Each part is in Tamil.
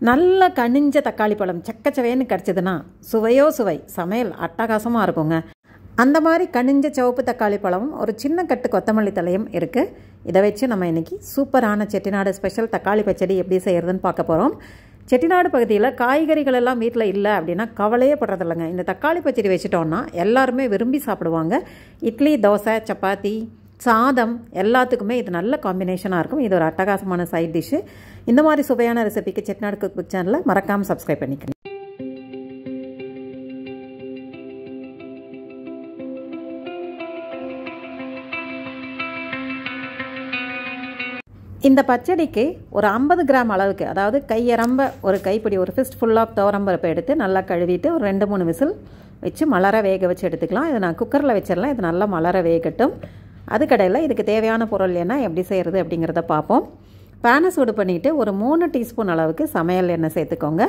நல்ல கனிஞ்ச தக்காளி பழம் சக்கச்சவேன்னு கிடச்சிதுன்னா சுவையோ சுவை, சமையல் அட்டகாசமாக இருக்குங்க. அந்த மாதிரி கனிஞ்ச சிவப்பு தக்காளி பழமும் ஒரு சின்ன கட்டு கொத்தமல்லி தலையும் இருக்குது. இதை வச்சு நம்ம இன்றைக்கி சூப்பரான செட்டிநாடு ஸ்பெஷல் தக்காளி பச்சடி எப்படி செய்கிறதுன்னு பார்க்க போகிறோம். செட்டிநாடு பகுதியில் காய்கறிகள் எல்லாம் வீட்டில் இல்லை அப்படின்னா கவலையே படுறதில்லைங்க. இந்த தக்காளி பச்சடி வச்சுட்டோன்னா எல்லாருமே விரும்பி சாப்பிடுவாங்க. இட்லி, தோசை, சப்பாத்தி, சாதம் எல்லாத்துக்குமே இது நல்ல காம்பினேஷனாக இருக்கும். இது ஒரு அட்டகாசமான சைட் டிஷ்ஷு. இந்த மாதிரி சுவையான ரெசிபிக்கு செட்டிநாடு குக் புக் சேனலை மறக்காமல் சப்ஸ்கிரைப் பண்ணிக்கணும். இந்த பச்சடிக்கு ஒரு 50 கிராம் அளவுக்கு, அதாவது கையரம்ப ஒரு கைப்பிடி, ஒரு ஃபிஸ்ட் ஃபுல் ஆஃப் துவரம்பருப்பை எடுத்து நல்லா கழுவிட்டு ஒரு 2-3 விசில் வச்சு மலர வேக வச்சு எடுத்துக்கலாம். இது நான் குக்கரில் வச்சிடலாம். இது நல்லா மலர வேகட்டும். அதுக்கடையில் இதுக்கு தேவையான பொருள் என்ன, எப்படி செய்கிறது அப்படிங்கிறத பார்ப்போம். பேனை சூடு பண்ணிவிட்டு ஒரு 3 டீஸ்பூன் அளவுக்கு சமையல் எண்ணெய் சேர்த்துக்கோங்க.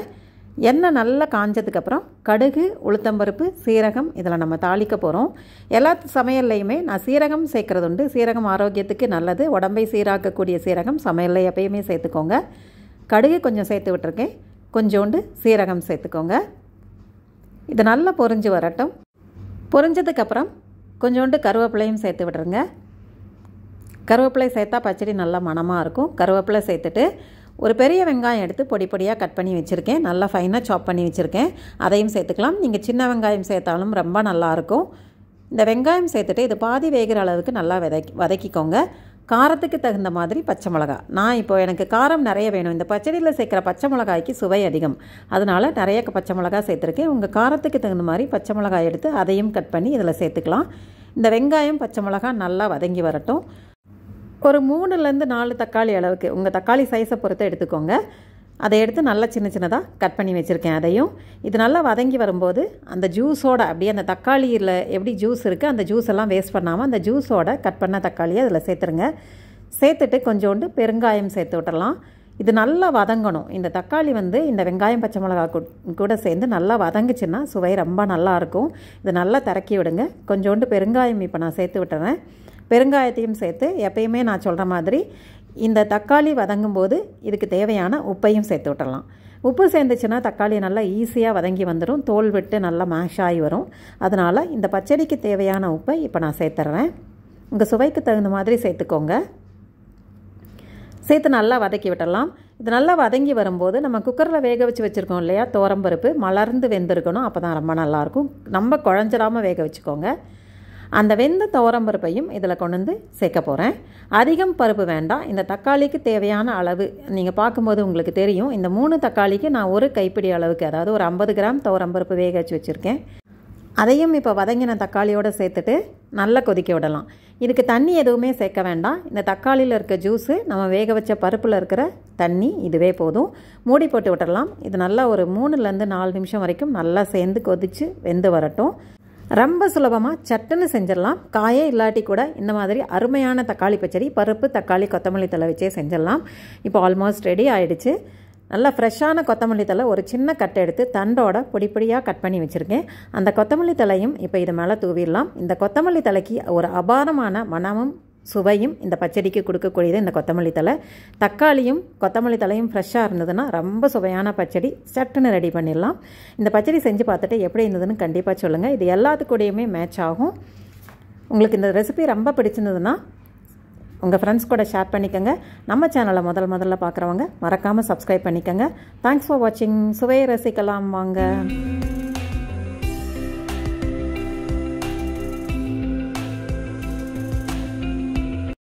எண்ணெய் நல்லா காஞ்சதுக்கப்புறம் கடுகு, உளுத்தம்பருப்பு, சீரகம் இதில் நம்ம தாளிக்க போகிறோம். எல்லா சமையல்லையுமே நான் சீரகம் சேர்க்குறது உண்டு. சீரகம் ஆரோக்கியத்துக்கு நல்லது. உடம்பை சீராக்கக்கூடிய சீரகம் சமையலில் எப்பயுமே சேர்த்துக்கோங்க. கடுகு கொஞ்சம் சேர்த்து விட்டுருக்கேன். கொஞ்சோண்டு சீரகம் சேர்த்துக்கோங்க. இது நல்லா பொரிஞ்சு வரட்டும். பொரிஞ்சதுக்கப்புறம் கொஞ்சோண்டு கருவேப்பிலையும் சேர்த்து விட்டுருங்க. கருவேப்பிலை சேர்த்தா பச்சடி நல்லா மணமாக இருக்கும். கருவேப்பிலை சேர்த்துட்டு ஒரு பெரிய வெங்காயம் எடுத்து பொடி பொடியாக கட் பண்ணி வச்சுருக்கேன். நல்லா ஃபைனாக சாப் பண்ணி வச்சுருக்கேன். அதையும் சேர்த்துக்கலாம். நீங்கள் சின்ன வெங்காயம் சேர்த்தாலும் ரொம்ப நல்லாயிருக்கும். இந்த வெங்காயம் சேர்த்துட்டு இது பாதி வேகிற அளவுக்கு நல்லா வதக்கிக்கோங்க. காரத்துக்கு தகுந்த மாதிரி பச்சை மிளகா. நான் இப்போ எனக்கு காரம் நிறைய வேணும். இந்த பச்சடியில் சேர்க்குற பச்சை மிளகாய்க்கு சுவை அதிகம். அதனால் நிறைய பச்சை மிளகா சேர்த்துருக்கேன். உங்கள் காரத்துக்கு தகுந்த மாதிரி பச்சை மிளகாய் எடுத்து அதையும் கட் பண்ணி இதில் சேர்த்துக்கலாம். இந்த வெங்காயம், பச்சை மிளகா நல்லா வதங்கி வரட்டும். ஒரு 3-4 தக்காளி அளவுக்கு, உங்கள் தக்காளி சைஸை பொறுத்து எடுத்துக்கோங்க. அதை எடுத்து நல்லா சின்ன சின்னதாக கட் பண்ணி வச்சுருக்கேன். அதையும் இது நல்லா வதங்கி வரும்போது அந்த ஜூஸோட, அப்படியே அந்த தக்காளியில் எப்படி ஜூஸ் இருக்குது அந்த ஜூஸ் எல்லாம் வேஸ்ட் பண்ணாமல் அந்த ஜூஸோட கட் பண்ண தக்காளியை அதில் சேர்த்துருங்க. சேர்த்துட்டு கொஞ்சோண்டு பெருங்காயம் சேர்த்து விட்டுறலாம். இது நல்லா வதங்கணும். இந்த தக்காளி இந்த வெங்காயம், பச்சை மிளகா கூட சேர்ந்து நல்லா வதங்குச்சுன்னா சுவை ரொம்ப நல்லாயிருக்கும். இது நல்லா திறக்கி விடுங்க. கொஞ்சோண்டு பெருங்காயம் இப்போ நான் சேர்த்து விட்டுறேன். பெருங்காயத்தையும் சேர்த்து எப்பயுமே நான் சொல்கிற மாதிரி இந்த தக்காளி வதங்கும்போது இதுக்கு தேவையான உப்பையும் சேர்த்து விட்டுடலாம். உப்பு சேர்ந்துச்சுன்னா தக்காளி நல்லா ஈஸியாக வதங்கி வந்துடும். தோல் விட்டு நல்லா மேஷ் ஆகி வரும். அதனால் இந்த பச்சடிக்கு தேவையான உப்பை இப்போ நான் சேர்த்துறேன். உங்கள் சுவைக்கு தகுந்த மாதிரி சேர்த்துக்கோங்க. சேர்த்து நல்லா வதக்கி விட்டுடலாம். இது நல்லா வதங்கி வரும்போது நம்ம குக்கரில் வேக வச்சு வச்சுருக்கோம் இல்லையா, துவரம்பருப்பு மலர்ந்து வெந்திருக்கணும். அப்போ தான் ரொம்ப நல்லாயிருக்கும். ரொம்ப குழஞ்சிடாமல் வேக வச்சுக்கோங்க. அந்த வெந்த துவரம்பருப்பையும் இதில் கொண்டு வந்து சேர்க்க போகிறேன். அதிகம் பருப்பு வேண்டாம். இந்த தக்காளிக்கு தேவையான அளவு நீங்கள் பார்க்கும்போது உங்களுக்கு தெரியும். இந்த 3 தக்காளிக்கு நான் ஒரு கைப்பிடி அளவுக்கு, அதாவது ஒரு 50 கிராம் துவரம்பருப்பு வேக வச்சு வச்சுருக்கேன். அதையும் இப்போ வதங்கின தக்காளியோடு சேர்த்துட்டு நல்லா கொதிக்க விடலாம். இதுக்கு தண்ணி எதுவுமே சேர்க்க வேண்டாம். இந்த தக்காளியில் இருக்க ஜூஸு, நம்ம வேக வச்ச பருப்பில் இருக்கிற தண்ணி இதுவே போதும். மூடி போட்டு விட்டுடலாம். இது நல்லா ஒரு 3-4 நிமிஷம் வரைக்கும் நல்லா சேர்ந்து கொதித்து வெந்து வரட்டும். ரொம்ப சுலபமாக சட்டுன்னு செஞ்சிடலாம். காயே இல்லாட்டி கூட இந்த மாதிரி அருமையான தக்காளி பச்சடி பருப்பு, தக்காளி, கொத்தமல்லி தழை வச்சே செஞ்சிடலாம். இப்போ ஆல்மோஸ்ட் ரெடி ஆகிடுச்சு. நல்லா ஃப்ரெஷ்ஷான கொத்தமல்லி தழை ஒரு சின்ன கட்டை எடுத்து தண்டோட பொடி பொடியாக கட் பண்ணி வச்சுருக்கேன். அந்த கொத்தமல்லி தலையும் இப்போ இது மேலே தூவிடலாம். இந்த கொத்தமல்லி தலைக்கு ஒரு அபாரமான மணமும் சுவையும் இந்த பச்சடிக்கு கொடுக்கக்கூடியது இந்த கொத்தமல்லி தழை. தக்காளியும் கொத்தமல்லி தலையும் ஃப்ரெஷ்ஷாக இருந்ததுன்னா ரொம்ப சுவையான பச்சடி சட்டுன்னு ரெடி பண்ணிடலாம். இந்த பச்சடி செஞ்சு பார்த்துட்டு எப்படி இருந்ததுன்னு கண்டிப்பாக சொல்லுங்கள். இது எல்லாத்துக்கூடையுமே மேட்ச் ஆகும். உங்களுக்கு இந்த ரெசிபி ரொம்ப பிடிச்சிருந்ததுன்னா உங்கள் ஃப்ரெண்ட்ஸ் கூட ஷேர் பண்ணிக்கோங்க. நம்ம சேனலை முதல்ல பார்க்குறவங்க மறக்காமல் சப்ஸ்கிரைப் பண்ணிக்கோங்க. தேங்க்ஸ் ஃபார் வாட்சிங். சுவையை ரசிக்கலாம் வாங்க.